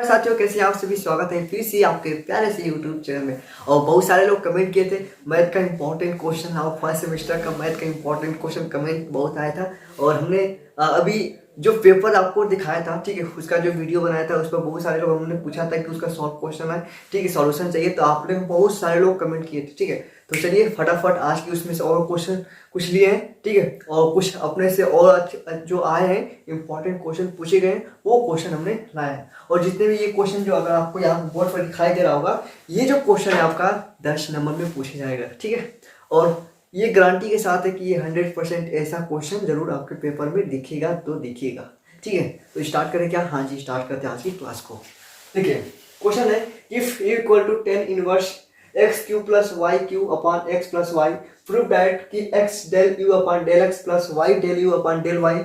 साथियों, कैसे हैं आप सभी। स्वागत है फिर से आपके प्यारे से यूट्यूब चैनल में। और बहुत सारे लोग कमेंट किए थे मैथ का इंपॉर्टेंट क्वेश्चन, और फर्स्ट सेमेस्टर का मैथ का इंपॉर्टेंट क्वेश्चन कमेंट बहुत आया था। और हमने अभी जो पेपर आपको दिखाया था, ठीक है, उसका जो वीडियो बनाया था उस पर बहुत सारे लोग हमने पूछा था कि उसका शॉर्ट क्वेश्चन है, ठीक है, सॉल्यूशन चाहिए। तो आप लोग बहुत सारे लोग कमेंट किए थे, ठीक है। तो चलिए फटाफट आज की उसमें से और क्वेश्चन कुछ लिए हैं, ठीक है, और कुछ अपने से और जो आए हैं इंपॉर्टेंट क्वेश्चन पूछे गए हैं वो क्वेश्चन हमने लाए हैं। और जितने भी ये क्वेश्चन जो अगर आपको यहाँ बोर्ड पर दिखाई दे रहा होगा, ये जो क्वेश्चन है आपका 10 नंबर में पूछा जाएगा, ठीक है। और ये गारंटी के साथ है कि ये 100% ऐसा क्वेश्चन जरूर आपके पेपर में दिखेगा तो दिखेगा, ठीक है। तो स्टार्ट करें क्या? हाँ जी, स्टार्ट करते हैं आज की क्लास को। देखिए क्वेश्चन है, if U equal to 10 inverse X cube plus Y cube upon X plus Y, prove that कि X del U upon del x plus Y del U upon del Y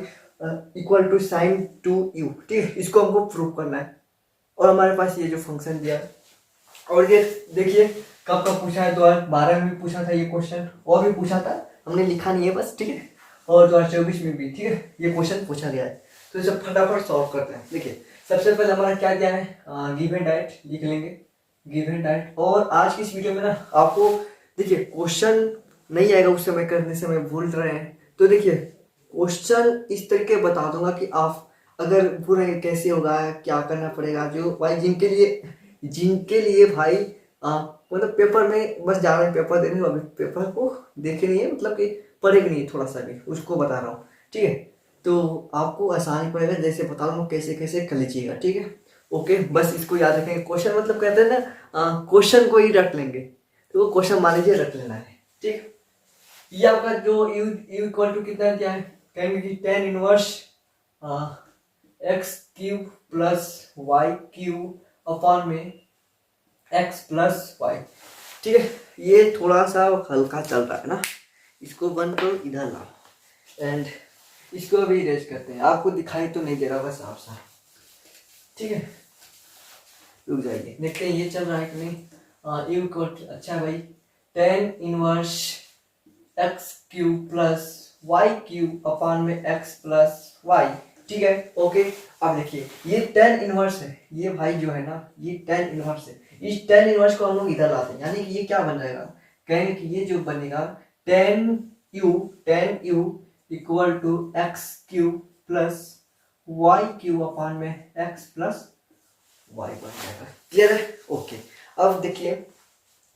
equal to sine two U, ठीक है। इसको हमको prove करना है। और हमारे पास ये जो फंक्शन दिया है, और ये देखिए कब कब पूछा है, 2012 में भी पूछा था ये क्वेश्चन, और भी पूछा था, हमने लिखा नहीं है बस, ठीक है। और 2024 में भी, ठीक है, ये क्वेश्चन पूछा गया है। तो इसे फटाफट सॉल्व करते हैं। देखिए सबसे पहले हमारा क्या दिया है, गिवन डाइट लिख लेंगे, गिवन डाइट। और आज की इस वीडियो में ना आपको देखिए क्वेश्चन नहीं आएगा उस समय करने से मैं भूल रहे हैं, तो देखिए क्वेश्चन इस तरीके बता दूंगा कि आप अगर पूरा कैसे होगा, क्या करना पड़ेगा, जो भाई जिनके लिए भाई मतलब पेपर में बस जा रहे हैं पेपर देने, अभी पेपर को देखे नहीं है, मतलब कि पढ़े भी नहीं थोड़ा सा भी, उसको बता रहा हूँ, ठीक है। तो आपको आसानी पड़ेगा, जैसे बता रहा हूँ कैसे कैसे कर लीजिएगा, ठीक है। ओके, बस इसको याद रखेंगे। क्वेश्चन मतलब कहते हैं ना, क्वेश्चन को ही रख लेंगे, तो वो क्वेश्चन मान लीजिए रख लेना है, ठीक। ये आपका जो यू यू इक्वल टू कितना दिया है, कहेंगे कि 10 inverse x cube plus y cube upon में एक्स प्लस वाई, ठीक है। ये थोड़ा सा हल्का चल रहा है ना, इसको बंद करो, इधर लाओ, एंड इसको भी इरेज करते हैं। आपको दिखाई तो नहीं दे रहा बस आप सा, ठीक है। रुक जाइए, देखते हैं ये चल रहा है कि नहीं। यू इक्वल, अच्छा भाई, 10 inverse x cube plus y cube upon में एक्स प्लस वाई, ठीक है। ओके, अब देखिए ये 10 इनवर्स है, ये भाई जो है ना ये 10 इनवर्स है। इस 10 इनवर्स को हम लोग इधर लाते हैं, यानी कि ये क्या बन जाएगा, कहेंगे कि ये जो बनेगा 10u equal to x cube plus y cube upon में एक्स प्लस वाई बन जाएगा। क्लियर है? ओके, अब देखिए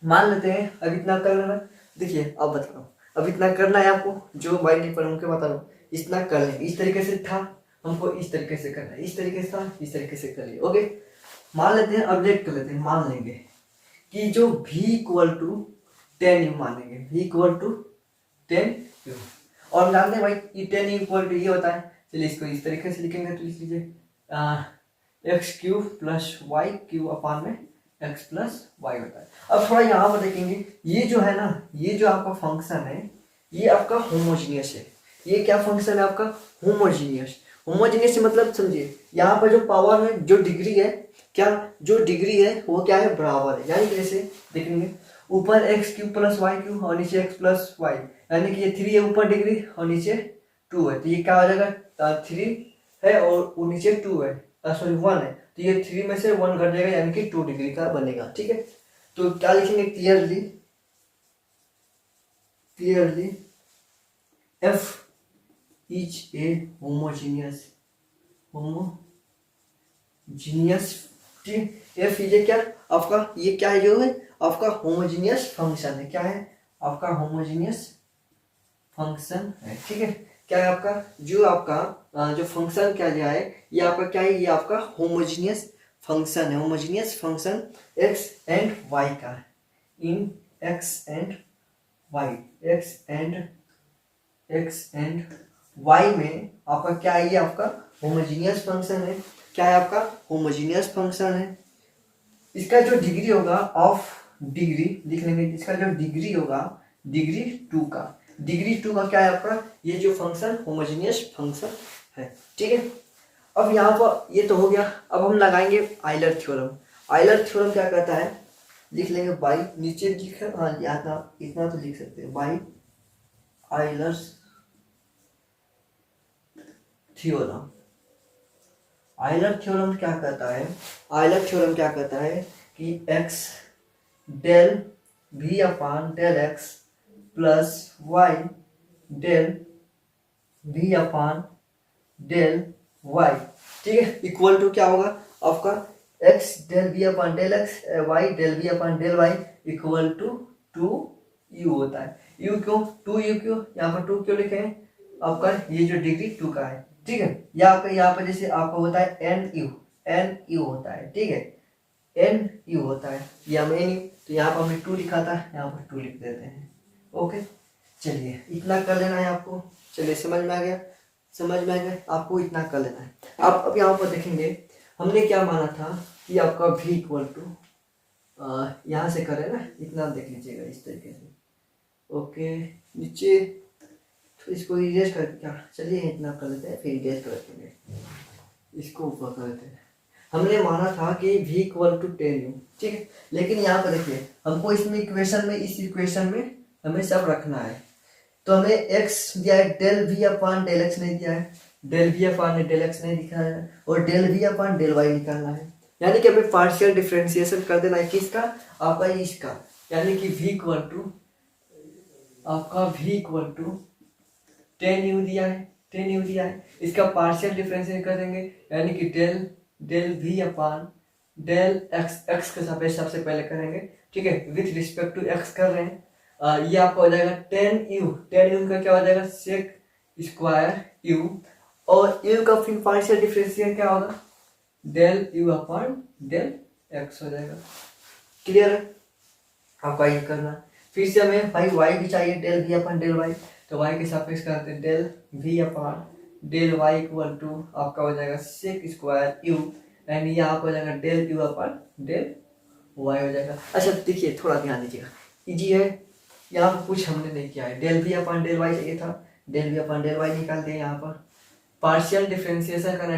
मान लेते हैं, अब इतना कर लेना। देखिए अब बता रहा हूँ, अब इतना करना है आपको, जो भाई नहीं पर उनके बता रहा हूँ, इतना कर लेंगे। इस तरीके से था, हमको इस तरीके से करना है, इस तरीके से था, इस तरीके से कर लिए। ओके, मान लेते हैं, अपडेट कर लेते हैं, मान लेंगे कि जो v इक्वल टू 10u मानेंगे, v इक्वल टू 10u। और जानते हैं भाई ये 10u इक्वल टू ये होता है, चलिए इसको इस तरीके से लिखेंगे, तो लिख लीजिए x cube plus y cube upon में एक्स प्लस वाई होता है। अब थोड़ा यहाँ पर देखेंगे, ये जो है ना, ये जो आपका फंक्शन है ये आपका होमोजीनियस है। ये क्या फंक्शन है आपका? होमोजीनियस। होमोजीनियस मतलब समझिए, यहाँ पर जो पावर है, जो डिग्री है, क्या जो डिग्री है वो क्या है, बराबर है। यानी कैसे देखेंगे, ऊपर x cube plus y cube और नीचे एक्स प्लस वाई, यानी कि ये 3 है ऊपर डिग्री और नीचे 2 है, तो ये क्या हो जाएगा, 3 है और नीचे 2 है, सॉरी 1 है, तो ये 3 में से 1 घट जाएगा, यानी कि 2 डिग्री का बनेगा, ठीक है। तो क्या लिखेंगे, clearly f is a homogeneous, ठीक। एफ इज ए क्या आपका, ये क्या है, जो है आपका होमोजीनियस फंक्शन है। क्या है आपका? होमोजीनियस फंक्शन है, ठीक है। क्या है आपका, जो आपका जो फंक्शन क्या दिया है, ये आपका क्या है, ये आपका होमोजीनियस फंक्शन है। Homogeneous function X and Y का, in X and Y, X and Y में आपका क्या है, ये आपका होमोजीनियस फंक्शन है। क्या है आपका? होमोजीनियस फंक्शन है। इसका जो डिग्री होगा ऑफ डिग्री लिख लेंगे, इसका जो डिग्री होगा डिग्री 2 का, डिग्री 2 का क्या है आपका, ये जो फंक्शन होमोजीनियस फंक्शन है, ठीक है। अब यहाँ पर ये तो हो गया, अब हम लगाएंगे आइलर थ्योरम। आइलर थ्योरम क्या कहता है, लिख लेंगे बाई, नीचे लिख, हाँ इतना तो लिख सकते हैं, by Euler's theorem. Euler theorem क्या कहता है, आयलर थ्योरम क्या कहता है कि x del v upon del x plus y del v upon del y, ठीक है, इक्वल टू क्या होगा आपका x del v upon del x, y del v upon del y equal to 2u होता है। u क्यों, 2u क्यों, यहाँ पर 2 क्यों लिखे हैं, आपका ये जो डिग्री 2 का है, ठीक है। यहाँ पर जैसे आपका होता है nu होता है, ठीक है, nu होता है, या nu, तो यहाँ पर हमने 2 लिखा था, यहाँ पर 2 लिख देते हैं। ओके, चलिए इतना कर लेना है आपको, चलिए समझ में आ गया, समझ में आ गया, आपको इतना कर लेना है। आप अब यहाँ पर देखेंगे हमने क्या माना था कि आपका v इक्वल टू, यहाँ से करें ना, इतना देख लीजिएगा इस तरीके से। ओके, नीचे तो इसको इरेज कर, क्या चलिए इतना कर लेते हैं, फिर इरेज कर देंगे, इसको ऊपर कर देते हैं। हमने माना था कि v इक्वल टू 10u, ठीक है, लेकिन यहाँ पर देखिए हमको इसमें इक्वेशन में, इस इक्वेशन में हमें सब रखना है, तो हमें x दिया है, del v upon del x नहीं दिया है, del v upon del x नहीं दिखा है, और del v upon del y निकालना है, यानी कि हमें पार्शियल डिफरेंशिएशन कर देना है किसका, आपका इसका, यानी कि v इक्वल टू आपका v इक्वल टू 10u दिया है, 10u दिया है, इसका पार्शियल डिफरेंशिएशन कर देंगे, यानी कि del v upon del x के सापेक्ष सबसे पहले करेंगे, ठीक है, विथ रिस्पेक्ट टू x कर रहे हैं। ये आपका हो जाएगा 10u का क्या हो जाएगा सेक स्क्वायर u, और u का फिर पार्शियल डिफरेंशिएशन क्या होगा, del u upon del x हो जाएगा। क्लियर है, आपका ये करना। फिर से हमें भाई y भी चाहिए, del v upon del y, तो y के सापेक्ष करते हैं del v upon del y equal to आपका हो जाएगा सेक स्क्वायर u, एंड ये आपका हो जाएगा del u upon del y हो जाएगा। अच्छा देखिए थोड़ा ध्यान दीजिएगा, इजी है, यहाँ पर कुछ हमने नहीं किया है, del v upon del y चाहिए था, del v upon del y निकाल दिया, यहाँ पर पार्शियल डिफरेंशिएशन करना,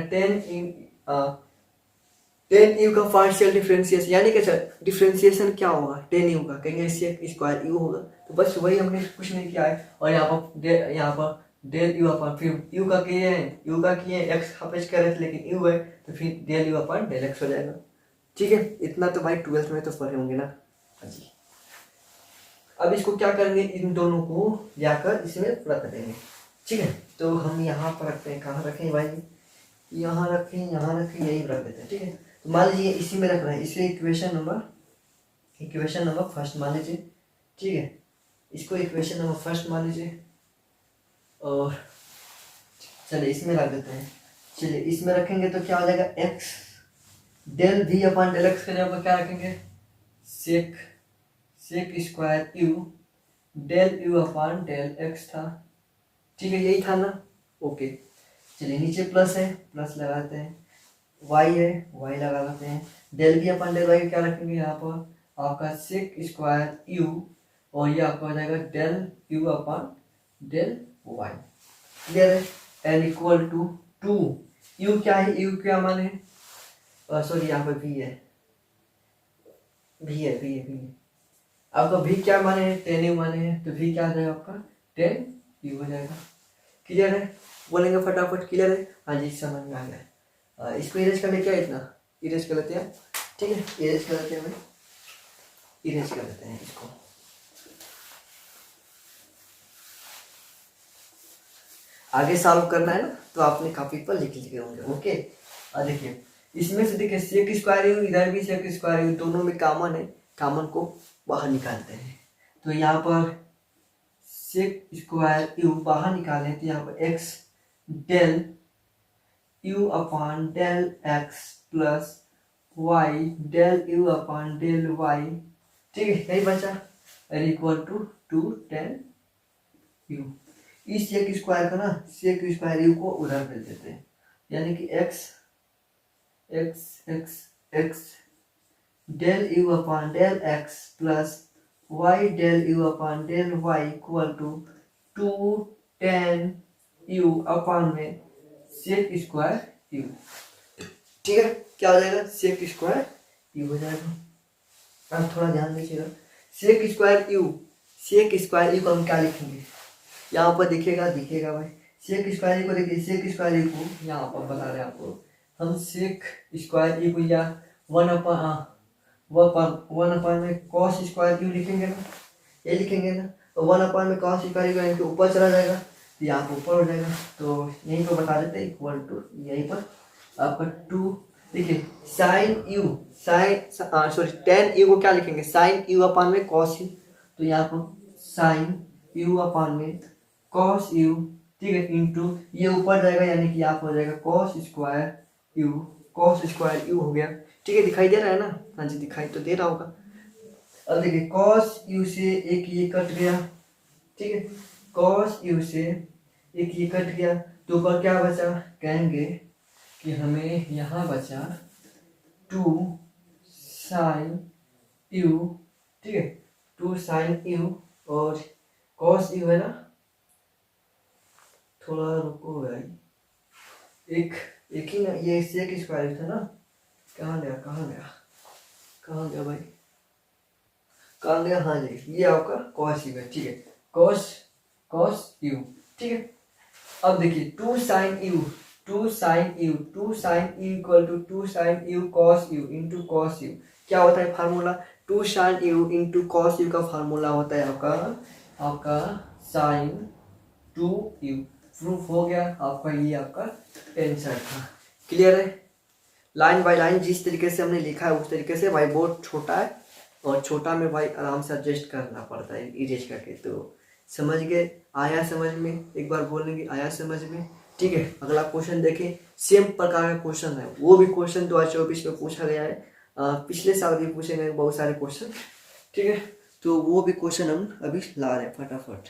10u का पार्शियल डिफरेंशिएशन, यानी कि डिफरेंशिएशन क्या होगा 10u का, कहेंगे सेक स्क्वायर u होगा, तो बस वही हमने कुछ नहीं किया है, और यहाँ पर डेल u अपान, फिर u का किए हैं, u का किए x सापेक्ष कर रहे थे लेकिन u है, तो फिर del u upon del x हो जाएगा, ठीक है। इतना तो भाई 12th में तो पढ़े होंगे ना। हाँ जी, अब इसको क्या करेंगे, इन दोनों को जाकर इसमें रख देंगे, ठीक है। तो हम यहाँ पर रखते हैं, कहाँ रखें भाई, यहाँ रखें, यहाँ रखें, यही रख देते हैं, ठीक है। तो मान लीजिए इसी में रख रहे हैं, इसलिए इक्वेशन नंबर फर्स्ट मान लीजिए, ठीक है, इसको इक्वेशन नंबर फर्स्ट मान लीजिए, और चलिए इसमें रख देते हैं। चलिए इसमें रखेंगे तो क्या हो जाएगा, x del v upon del x के जगह क्या रखेंगे, sec square u del u upon del x था, ठीक है, यही था ना। ओके, चलिए नीचे प्लस है, प्लस लगाते हैं, y है, y लगा लेते हैं, del v upon del y क्या रखेंगे यहाँ पर आपका सेक स्क्वायर u, और ये आपका हो जाएगा del u upon del y। Clear है, एन इक्वल टू 2, u क्या है, u क्या मान है, सॉरी यहाँ पर v है, आपका v क्या माने है, 10u माने हैं, तो v क्या आ जाएगा आपका 10u हो जाएगा। क्लियर है, बोलेंगे फटाफट, क्लियर है, हाँ जी समझ में आ गया। इसको इरेज कर ले, क्या इतना इरेज कर लेते हैं, ठीक है, इरेज कर लेते हैं, हमें इरेज कर लेते हैं इसको। आगे सॉल्व करना है ना, तो आपने कॉपी पर लिख लिए होंगे। ओके, और देखिए इसमें से देखिए सेक स्क्वायर यू, इधर भी सेक स्क्वायर यू, दोनों में कॉमन है, कॉमन को बाहर निकालते हैं, तो यहाँ पर सेक स्क्वायर यू बाहर निकालें, तो यहाँ पर x del u upon del x plus y del u upon del y, ठीक है, यही बचा, इक्वल टू 10u। इस सेक स्क्वायर का ना, सेक स्क्वायर यू को उधर भेज देते हैं, यानी कि x del u upon del x plus y del u upon del y equal to 210u upon में सेक स्क्वायर u, ठीक है, क्या हो जाएगा, सेक स्क्वायर u हो जाएगा। अब थोड़ा ध्यान दीजिएगा, सेक स्क्वायर यू को हम क्या लिखेंगे, यहाँ पर दिखेगा भाई, सेक स्क्वायर यू को देखिए, सेक स्क्वायर यू को यहाँ पर बता रहे हैं आपको, हम सेक स्क्वायर यू को या वन अपान में कॉस स्क्वायर यू लिखेंगे ना, ये लिखेंगे ना, तो वन अपान में कॉस स्क्वायर यू तो ऊपर चला जाएगा, तो यहाँ पर ऊपर हो जाएगा, तो यहीं को बता देते हैं इक्वल टू यहीं पर आपका 2। देखिए sine u, sorry ten u को क्या लिखेंगे, साइन यू अपान में कॉस यू, तो यहाँ पर साइन यू अपान में कॉस यू, ठीक है, इंटू ये ऊपर जाएगा यानी कि यहाँ पर हो जाएगा कॉस स्क्वायर यू हो गया, ठीक है, दिखाई दे रहा है ना, हाँ जी दिखाई तो दे रहा होगा। अब देखिए कॉस यू से एक ये कट गया, ठीक है, कॉस यू से एक ये कट गया, तो ऊपर क्या बचा, कहेंगे कि हमें यहाँ बचा 2 साइन यू, ठीक है, 2 साइन यू और कॉस यू है ना, थोड़ा रुको भाई, एक ही ना, ये सेक स्क्वायर था ना, कहाँ गया भाई, कहाँ गया, हाँ जी ये आपका कॉस यू है, ठीक है, कॉस यू, ठीक है। अब देखिए 2 sine u equal to 2 sine you cos u into cos u, क्या होता है formula, 2 sine u into cos u का फार्मूला होता है आपका साइन 2u, प्रूफ हो गया आपका, ये आपका आंसर था। क्लियर है, लाइन बाय लाइन जिस तरीके से हमने लिखा है उस तरीके से, भाई बहुत छोटा है और छोटा में भाई आराम से एडजस्ट करना पड़ता है इरेज करके, तो समझ गए, आया समझ में, एक बार बोलेंगे आया समझ में, ठीक है। अगला क्वेश्चन देखें, सेम प्रकार का क्वेश्चन है, वो भी क्वेश्चन 2024 में पूछा गया है, पिछले साल भी पूछे गए बहुत सारे क्वेश्चन, ठीक है, तो वो भी क्वेश्चन हम अभी ला रहे हैं फटाफट।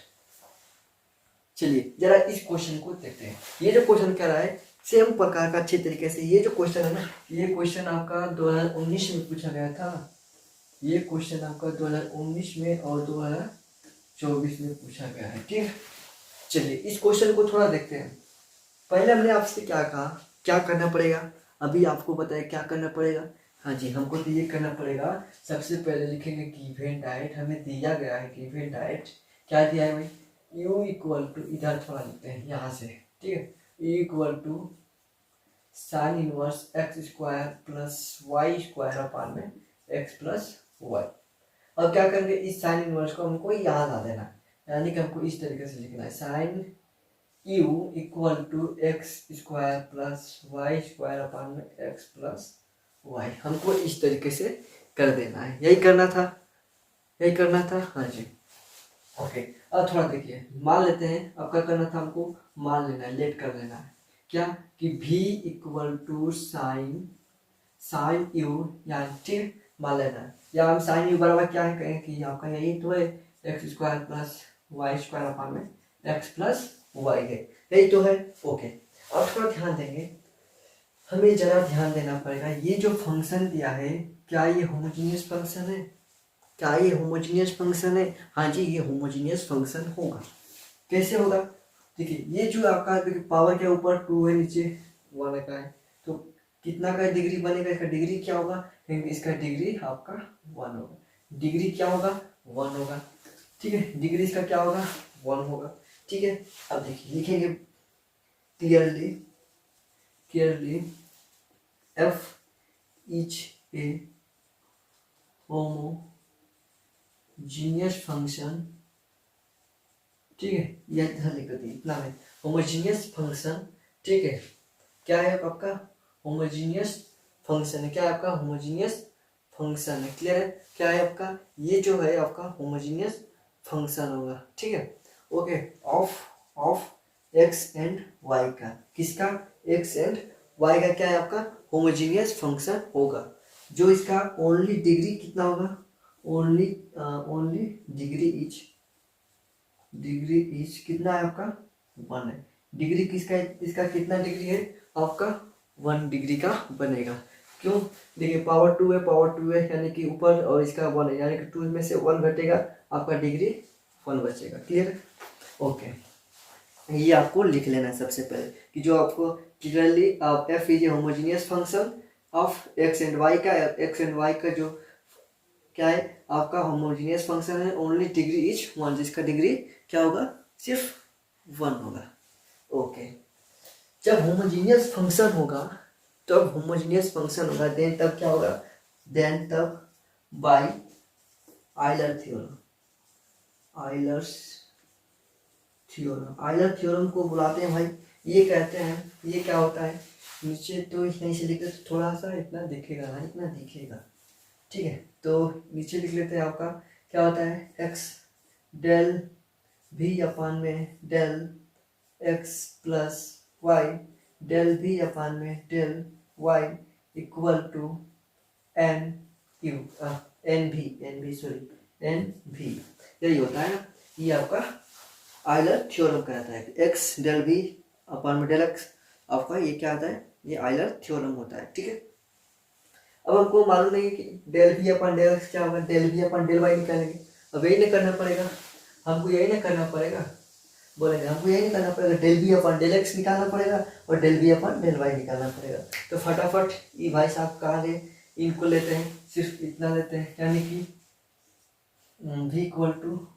चलिए जरा इस क्वेश्चन को देखते हैं, ये जो क्वेश्चन कह रहा है सेम प्रकार का अच्छे तरीके से, ये जो क्वेश्चन है ना, ये क्वेश्चन आपका 2019 में पूछा गया था, ये क्वेश्चन आपका 2019 में और 2024 में पूछा गया है, ठीक है। चलिए इस क्वेश्चन को थोड़ा देखते हैं। पहले हमने आपसे क्या कहा, क्या करना पड़ेगा, अभी आपको बताया क्या करना पड़ेगा, हाँ जी हमको तो ये करना पड़ेगा, सबसे पहले लिखेंगे गिवन डाइट, हमें दिया गया है गिवन डाइट, क्या दिया है भाई, u इक्वल टू, इधर थोड़ा लिखते हैं यहाँ से, ठीक है, u equal to sine inverse x square plus y square upon में एक्स प्लस वाई। अब क्या करेंगे, इस साइन इनवर्स को हमको यहाँ ला देना, यानी कि हमको इस तरीके से लिखना है, sine u equal to x square plus y square upon में एक्स प्लस वाई, हमको इस तरीके से कर देना है, यही करना था, हाँ जी ओके। अब थोड़ा देखिए मान लेते हैं, अब क्या करना था, हमको मान लेना है, लेट कर लेना है, क्या कि v equal to sine u, यानी ठीक मान लेना है, या हम साइन यू बराबर क्या है कहें कि आपका यही तो है x square plus y square upon में एक्स प्लस वाई है, यही तो है, ओके। अब थोड़ा ध्यान देंगे, हमें जरा ध्यान देना पड़ेगा, ये जो फंक्शन दिया है क्या ये होमोजीनियस फंक्शन है, क्या ये होमोजीनियस फंक्शन है, हाँ जी ये होमोजीनियस फंक्शन होगा। कैसे होगा, देखिए ये जो आपका पावर के ऊपर 2 है, नीचे 1 का है, तो कितना का डिग्री बनेगा, इसका डिग्री क्या होगा, इसका डिग्री आपका 1 होगा, डिग्री क्या होगा 1 होगा, ठीक है, डिग्री इसका क्या होगा 1 होगा, ठीक है। अब देखिए लिखेंगे clearly f is a homogeneous function, ठीक है, यह ध्यान लिख देते इतना है, होमोजीनियस फंक्शन, ठीक है, क्या है आपका होमोजीनियस फंक्शन है, क्या है आपका होमोजीनियस फंक्शन है, क्लियर है, क्या है आपका, ये जो है आपका होमोजीनियस फंक्शन होगा, ठीक है, okay, of x and Y का, किसका, एक्स एंड वाई का क्या है आपका होमोजीनियस फंक्शन होगा, जो इसका ओनली डिग्री कितना होगा, ओनली डिग्री इज कितना है आपका 1 है, डिग्री किसका, इसका कितना डिग्री है आपका 1 डिग्री का बनेगा, क्यों, देखिए पावर 2 है यानी कि ऊपर, और इसका 1 है यानी कि 2 में से 1 घटेगा, आपका डिग्री 1 बचेगा, क्लियर, ओके। ये आपको लिख लेना है सबसे पहले कि जो आपको clearly f is a homogeneous function of x and Y का जो क्या है आपका होमोजीनियस फंक्शन है, ओनली डिग्री इज 1, जिसका डिग्री क्या होगा सिर्फ 1 होगा, ओके। जब होमोजीनियस फंक्शन होगा तब होमोजीनियस फंक्शन होगा, देन तब क्या होगा, देन तब by Euler theorem. Euler's theorem, Euler theorem को बुलाते हैं भाई, ये कहते हैं, ये क्या होता है, नीचे तो यहीं से लिखते तो थोड़ा सा इतना दिखेगा ना, इतना दिखेगा, ठीक है। तो नीचे लिख लेते हैं, आपका क्या होता है, एक्स डेल भी अपान में del x plus Y del v upon में del Y equal to n q, n v, यही होता है ना, ये आपका आयलर थ्योरम कहता है। एक्स डेल बी अपान में डेल एक्स, आपका ये क्या आता है, ये आयलर थ्योरम होता है, ठीक है। अब हमको मालूम नहीं है कि डेल बी अपन डेल एक्स क्या होगा, डेल बी अपन डेल वाई निकालेंगे, अब यही नहीं करना पड़ेगा हमको, यही नहीं करना पड़ेगा, बोलेंगे हमको यही नहीं करना पड़ेगा, डेल बी अपन डेल एक्स निकालना पड़ेगा और डेल बी अपन डेल वाई निकालना पड़ेगा। तो फटाफट ये भाई साहब कहाँ ले, इनको लेते हैं, सिर्फ इतना लेते हैं, यानी कि v equal to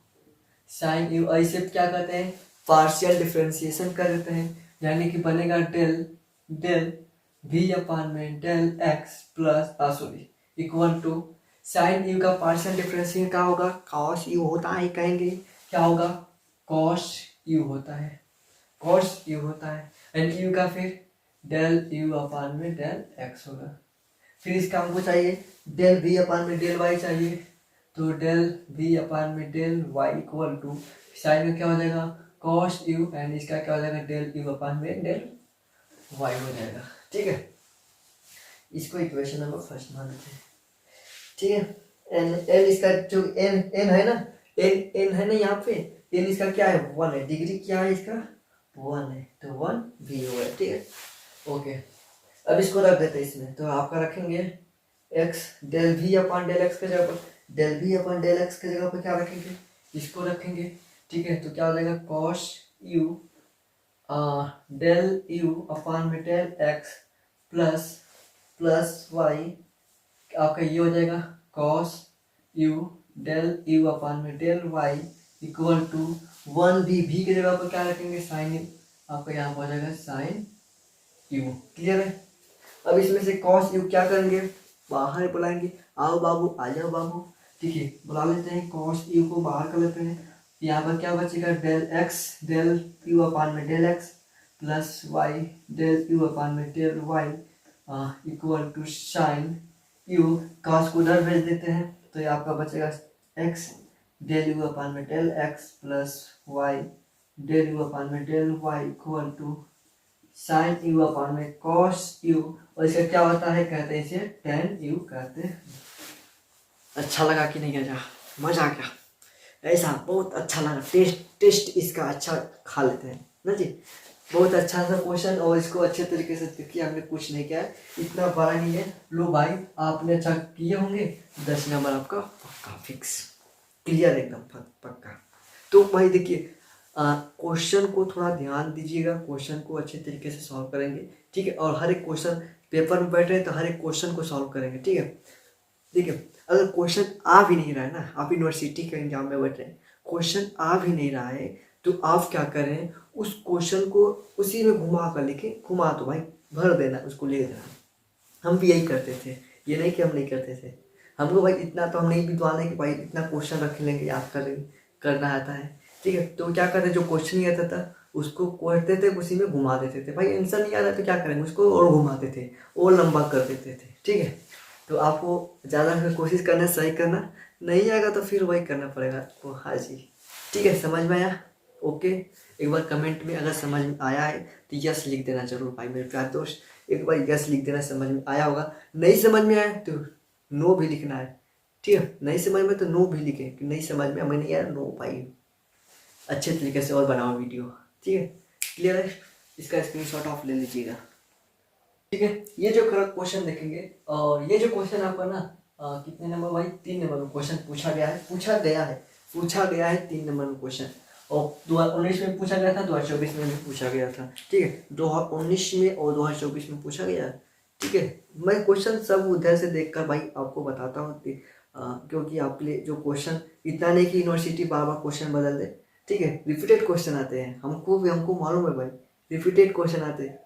sine u, ऐसे क्या कहते हैं, पार्शियल डिफ्रेंसिएशन कर देते हैं, यानी कि बनेगा डेल डेल v अपान में del x plus sorry equal to sine u का पार्शियल डिफ्रेंसिएशन क्या होगा, कॉस यू होता है, कहेंगे क्या होगा, कॉस यू होता है, कॉस यू होता है, एंड यू का फिर डेल यू अपान में डेल एक्स होगा। फिर इसका हमको चाहिए डेल v अपान में डेल वाई चाहिए, तो डेल v अपान में del y equal to sine का क्या हो जाएगा, कॉस यू, एंड इसका क्या हो जाएगा, डेल यू अपान में डेल y हो जाएगा, ठीक है। इसको इक्वेशन नंबर फर्स्ट मान लेते हैं, ठीक है। एन एन इसका जो एन एन है ना, एन है ना यहाँ पे, एन इसका क्या है, 1 है, डिग्री क्या है इसका 1 है, तो 1 भी हो गया, ठीक है, ओके। अब इसको रख देते हैं इसमें, तो आपका रखेंगे x del v upon del x के जगह पर, del v upon del x के जगह पर क्या रखेंगे, इसको रखेंगे, ठीक है। तो क्या हो जाएगा, cos u del you upon में del x plus plus y, आपका ये हो जाएगा cos u del you upon में डेल वाई इक्वल टू 1 भी की जगह पर क्या रखेंगे, साइन यू, आपका यहाँ पर हो जाएगा साइन यू, क्लियर है। अब इसमें से कॉस यू क्या करेंगे, बाहर बुलाएंगे, आओ बाबू आ जाओ बाबू, ठीक है, बुला लेते हैं, कॉस यू को बाहर कर लेते हैं, यहाँ पर क्या बचेगा, del X del you upon में del x plus Y del you upon में del Y equal to sine you, cos को उधर भेज देते हैं, तो ये आपका बचेगा एक्स डेल यू अपान में del x plus Y del you upon में del Y equal to sine U upon में कॉस यू, और इसका क्या होता है, कहते हैं इसे टेन यू कहते हैं। अच्छा लगा कि नहीं, अच्छा मजा आ गया, ऐसा बहुत अच्छा लगा, टेस्ट इसका अच्छा खा लेते हैं ना जी, बहुत अच्छा सा क्वेश्चन, और इसको अच्छे तरीके से देखिए, हमने कुछ नहीं किया है, इतना बड़ा नहीं है, लो भाई आपने अच्छा किए होंगे, 10 नंबर आपका पक्का फिक्स, क्लियर एकदम पक्का। तो भाई देखिए क्वेश्चन को थोड़ा ध्यान दीजिएगा, क्वेश्चन को अच्छे तरीके से सॉल्व करेंगे, ठीक है, और हर एक क्वेश्चन पेपर में बैठ रहे हैं तो हर एक क्वेश्चन को सॉल्व करेंगे, ठीक है। देखिए अगर क्वेश्चन आ भी नहीं रहा है ना, आप यूनिवर्सिटी के एग्जाम में बैठ रहे हैं, क्वेश्चन आ भी नहीं रहा है, तो आप क्या करें, उस क्वेश्चन को उसी में घुमा कर लिखें, घुमा तो भाई भर देना, उसको ले देना। हम भी यही करते थे, ये नहीं कि हम नहीं करते थे, हमको भाई इतना तो हम नहीं विद्वान है कि भाई इतना क्वेश्चन रख लेंगे, याद करना आता है, ठीक है। तो क्या करते, जो क्वेश्चन नहीं आता था उसको पढ़ते थे, उसी में घुमा देते थे, भाई आंसर नहीं आ रहा तो क्या करेंगे, उसको और घुमाते थे और लंबा कर देते थे, ठीक है। तो आपको ज़्यादा कोशिश करना, सही करना, नहीं आएगा तो फिर वही करना पड़ेगा आपको, हाँ जी, ठीक है। समझ में आया, ओके। एक बार कमेंट में अगर समझ में आया है तो यस लिख देना जरूर भाई मेरे प्यारे दोस्त, एक बार यस लिख देना, समझ में आया होगा। नहीं समझ में आया तो नो भी लिखना है, ठीक है, नहीं समझ में तो नो भी लिखे कि नहीं समझ में, हमें नहीं आया, नो भाई, अच्छे तरीके से और बनाओ वीडियो, ठीक है, क्लियर है। इसका स्क्रीनशॉट ऑफ ले लीजिएगा, ठीक है। ये जो क्वेश्चन देखेंगे, और ये जो क्वेश्चन आपका ना कितने नंबर भाई, 3 नंबर में क्वेश्चन पूछा गया है 3 नंबर में क्वेश्चन, और 2019 में पूछा गया था, 2024 में भी पूछा गया था, ठीक है, 2019 में और 2024 में पूछा गया, ठीक है। मैं क्वेश्चन सब उधर से देखकर भाई आपको बताता हूँ, क्योंकि आपके लिए जो क्वेश्चन इतना नहीं कि यूनिवर्सिटी बार बार क्वेश्चन बदल दे, ठीक है, रिपीटेड क्वेश्चन आते हैं, हमको मालूम है भाई, रिपीटेड क्वेश्चन आते हैं,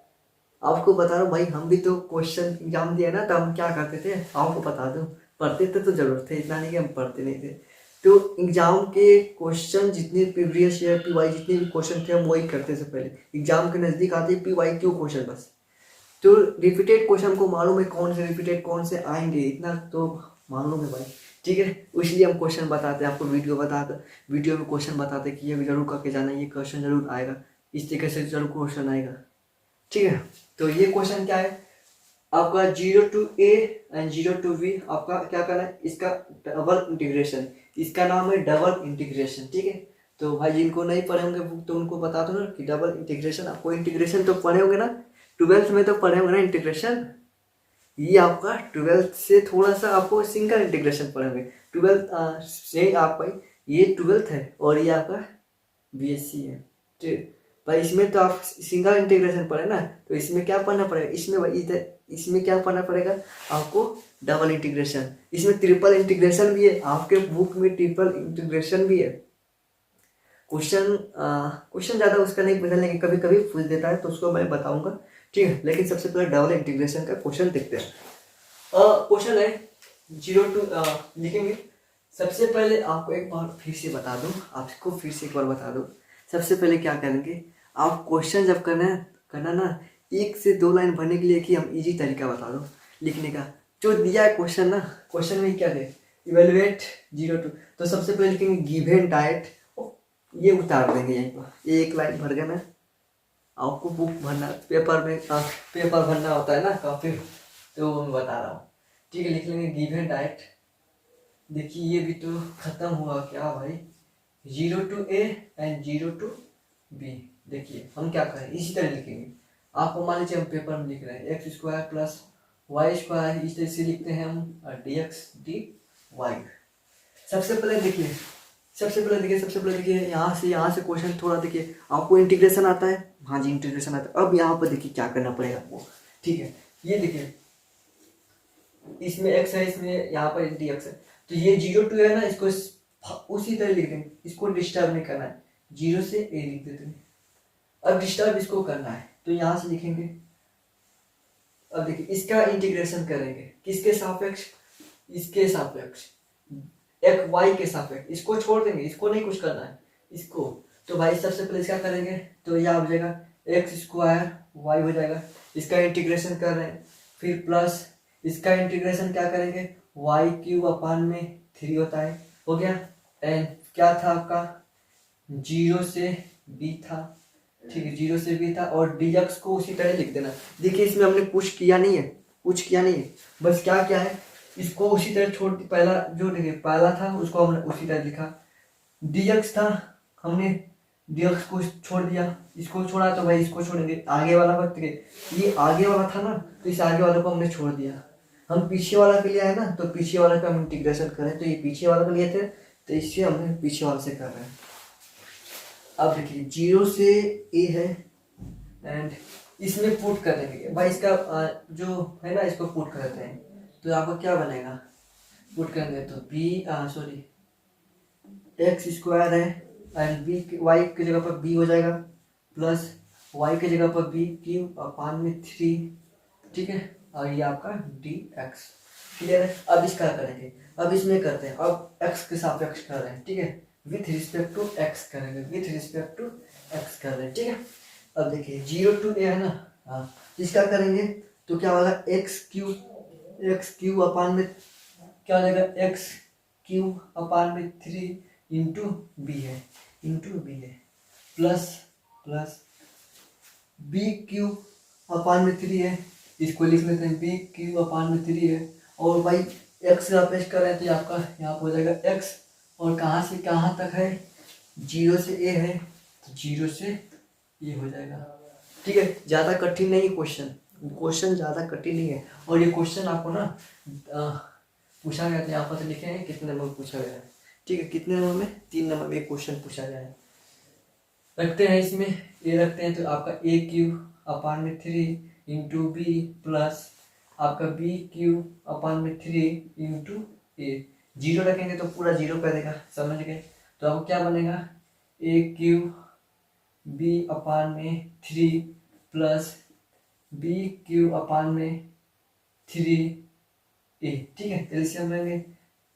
आपको बता रहा हूँ भाई, हम भी तो क्वेश्चन एग्जाम दिया ना, तो हम क्या करते थे आपको बता दूँ, पढ़ते थे तो जरूर थे, इतना नहीं कि हम पढ़ते नहीं थे। तो एग्जाम के क्वेश्चन जितने प्रीवियस ईयर PY जितने भी क्वेश्चन थे हम वही करते थे पहले। एग्जाम के नज़दीक आते PYQ क्वेश्चन बस। तो रिपीटेड क्वेश्चन को मालूम है कौन से रिपीटेड कौन से आएंगे, इतना तो मालूम है भाई। ठीक है, इसलिए हम क्वेश्चन बताते हैं आपको, वीडियो में क्वेश्चन बताते कि ये जरूर करके जाना, ये क्वेश्चन जरूर आएगा, इस तरीके से जरूर क्वेश्चन आएगा। ठीक है, तो ये क्वेश्चन क्या है आपका 0 to A and 0 to V, आपका क्या करना है, इसका डबल इंटीग्रेशन, इसका नाम है डबल इंटीग्रेशन। ठीक है, तो भाई जिनको नहीं पढ़े होंगे बुक तो उनको बता दो ना कि डबल इंटीग्रेशन, आपको इंटीग्रेशन तो पढ़े होंगे ना, 12th में तो पढ़े होंगे ना इंटीग्रेशन। ये आपका 12th से थोड़ा सा आपको सिंगल इंटीग्रेशन पढ़ेंगे। 12th से आपका ये 12th है और ये आपका BSc है। ठीक भाई, इसमें तो आप सिंगल इंटीग्रेशन पढ़े ना, तो इसमें क्या पढ़ना पड़ेगा, इसमें भाई इधर इसमें क्या पढ़ना पड़ेगा आपको, डबल इंटीग्रेशन। इसमें ट्रिपल इंटीग्रेशन भी है, आपके बुक में ट्रिपल इंटीग्रेशन भी है। क्वेश्चन ज़्यादा उसका नहीं बदलने के, कभी कभी पूछ देता है तो उसको मैं बताऊंगा। ठीक है, लेकिन सबसे पहले डबल इंटीग्रेशन का क्वेश्चन देखते हैं। क्वेश्चन है 0 to लिखेंगे। सबसे पहले आपको एक बार फिर से बता दूं, आपको फिर से एक बार बता दूं, सबसे पहले क्या करेंगे, आप क्वेश्चन जब करना ना, 1 से 2 लाइन भरने के लिए कि हम इजी तरीका बता दो लिखने का। जो दिया है क्वेश्चन ना, क्वेश्चन में क्या है, इवेलुएट 0 to, तो सबसे पहले लिखेंगे गिवन डाइट, ये उतार देंगे यहीं पर, ये एक लाइन भर गया ना। आपको बुक भरना, पेपर भरना होता है ना काफी, तो वो मैं बता रहा हूँ। ठीक है, लिख लेंगे गिवन डाइट। देखिए ये भी तो खत्म हुआ क्या भाई, 0 to A and 0 to B। देखिए हम क्या करें, इसी तरह लिखेंगे। आपको मान लीजिए हम पेपर में लिख रहे हैं x² प्लस y², इस तरह से लिखते हैं हम dx dy। सबसे पहले देखिए यहाँ से क्वेश्चन थोड़ा देखिए, आपको इंटीग्रेशन आता है, हाँ जी इंटीग्रेशन आता है। अब यहाँ पर देखिए क्या करना पड़ेगा आपको। ठीक है, ये देखिए इसमें x है, इसमें यहाँ पर dx है, तो ये 0 to है ना, इसको उसी तरह लिख देंगे, इसको डिस्टर्ब नहीं करना है, 0 से A लिख देते हैं। अब डिस्टर्ब इसको करना है तो यहाँ से लिखेंगे। अब देखिए इसका इंटीग्रेशन करेंगे किसके सापेक्ष, इसके सापेक्ष, एक y के सापेक्ष, इसको छोड़ देंगे, इसको नहीं कुछ करना है इसको। तो भाई सबसे पहले इसका करेंगे तो यह हो जाएगा x² y हो जाएगा, इसका इंटीग्रेशन कर रहे हैं। फिर प्लस इसका इंटीग्रेशन क्या करेंगे, y³ होता है, हो गया। एंड क्या था आपका 0 से B था। ठीक है, 0 से B था, और dx को उसी तरह लिख देना। देखिए इसमें हमने कुछ किया नहीं है, बस क्या क्या है, इसको उसी तरह छोड़ दी। पहला जो देखिए पहला था उसको हमने उसी तरह लिखा, dx था, हमने dx को छोड़ दिया, इसको छोड़ा तो भाई इसको छोड़ेंगे, आगे वाला वक्त ये आगे वाला था ना, तो इस आगे वाले को हमने छोड़ दिया। हम पीछे वाला के लिए आए ना, तो पीछे वाला का हम इंटीग्रेशन करें, तो ये पीछे वाला के लिए थे, तो इससे हमने पीछे वाले से कर रहे हैं। अब देखिए 0 से A है एंड इसमें पुट कर देंगे भाई, इसका जो है ना इसको पुट कर देते हैं, तो आपको क्या बनेगा, पुट करेंगे तो x² है एंड y की जगह पर b हो जाएगा, प्लस y की जगह पर b³ 3। ठीक है, और ये आपका dx। क्लियर है, अब इसका करेंगे, अब इसमें करते हैं, अब x के सापेक्ष कर रहे हैं। ठीक है, विथ रिस्पेक्ट टू x करेंगे, कर रहे हैं। ठीक है, अब देखिए 0 to A है ना, हाँ, इसका करेंगे तो क्या होगा, x³ क्या हो जाएगा, x³ 3 इंटू b है, प्लस b³ है, इसको लिख लेते हैं b³ है, और भाई x का पेश कर रहे हैं तो आपका यहाँ पर हो जाएगा x, और कहाँ से कहाँ तक है, 0 से A है, तो 0 से A हो जाएगा। ठीक है, ज़्यादा कठिन नहीं क्वेश्चन ज़्यादा कठिन नहीं है, और ये क्वेश्चन आपको ना पूछा गया था, यहाँ पर लिखे हैं कितने नंबर पूछा गया है। ठीक है, कितने नंबर में, 3 नंबर में एक क्वेश्चन पूछा गया है। रखते हैं इसमें A रखते हैं, तो आपका a³ इंटू b प्लस आपका b³ इंटू A। 0 रखेंगे तो पूरा 0 कर देगा, समझ गए। तो अब क्या बनेगा, a³ b/3 plus B cube upon में 3a, ठीक है। एलसीएम लेंगे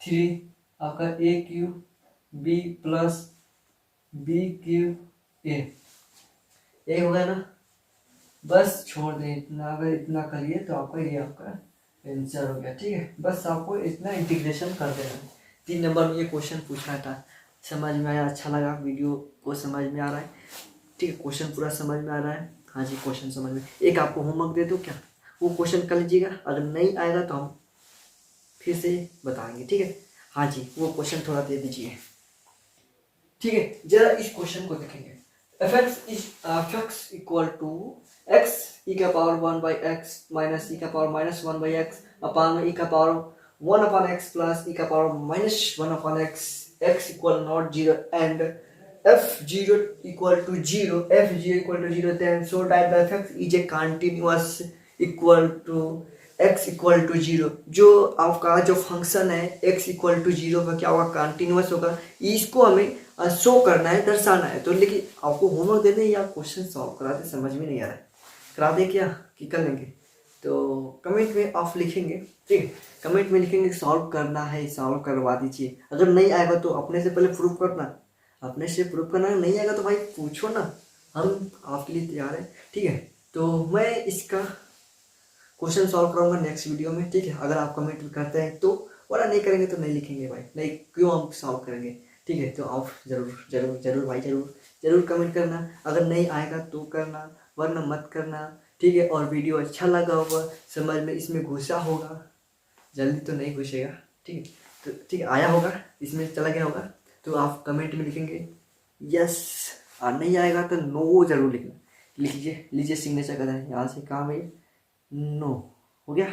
3 आपका a cube b plus b cube a होगा ना। बस छोड़ दें इतना, अगर इतना करिए तो आपका ये आपका आंसर हो गया, ठीक है। बस आपको इतना इंटीग्रेशन कर देना है। 3 नंबर में ये क्वेश्चन पूछना था। समझ में आया? अच्छा लगा? वीडियो को समझ में आ रहा है? ठीक है, क्वेश्चन पूरा समझ में आ रहा है? हाँ जी, क्वेश्चन समझ में। एक आपको होमवर्क दे दो क्या, वो क्वेश्चन कर लीजिएगा। अगर नहीं आएगा तो हम फिर से बताएंगे, ठीक है। हाँ जी, वो क्वेश्चन थोड़ा दे दीजिए, ठीक है। जरा इस क्वेश्चन को देखेंगे। f(x) equal to x e का power 1 by x minus e का power minus 1 by x upon में e का power 1 upon x plus e का power minus 1 upon x equal not 0 and f0 equal to 0 then so that the f is a continuous equal to x equal to 0। जो आपका जो function है x equal to 0 का क्या होगा, continuous होगा। इसको हमें शो करना है, दर्शाना है। तो लेकिन आपको होमवर्क दे दें या क्वेश्चन सॉल्व करा दे, समझ में नहीं आ रहा है, करा दे क्या कि कर लेंगे? तो कमेंट में आप लिखेंगे, ठीक है। कमेंट में लिखेंगे सॉल्व करना है, सॉल्व करवा दीजिए। अगर नहीं आएगा तो अपने से पहले प्रूफ करना, अपने से प्रूफ करना। नहीं आएगा तो भाई पूछो ना, हम आपके लिए तैयार है, ठीक है। तो मैं इसका क्वेश्चन सॉल्व कराऊंगा नेक्स्ट वीडियो में, ठीक है। अगर आप कमेंट करते हैं तो, वरना नहीं करेंगे तो नहीं लिखेंगे भाई, नहीं क्यों हम सॉल्व करेंगे, ठीक है। तो आप जरूर जरूर जरूर भाई जरूर जरूर कमेंट करना। अगर नहीं आएगा तो करना, वरना मत करना, ठीक है। और वीडियो अच्छा लगा होगा, समझ में इसमें घुसा होगा, जल्दी तो नहीं घुसेगा, ठीक है। तो ठीक है, आया होगा, इसमें चला गया होगा, तो आप कमेंट में लिखेंगे यस, और नहीं आएगा तो नो जरूर लिखना। लिख लीजिए सिग्नेचर कर दें यहाँ से, काम है नो, हो गया।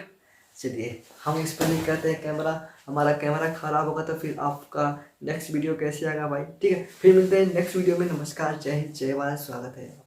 चलिए, हम इस पर नहीं करते हैं कैमरा, हमारा कैमरा खराब होगा तो फिर आपका नेक्स्ट वीडियो कैसे आएगा भाई, ठीक है। फिर मिलते हैं नेक्स्ट वीडियो में। नमस्कार, जय हिंद, जय भारत, स्वागत है।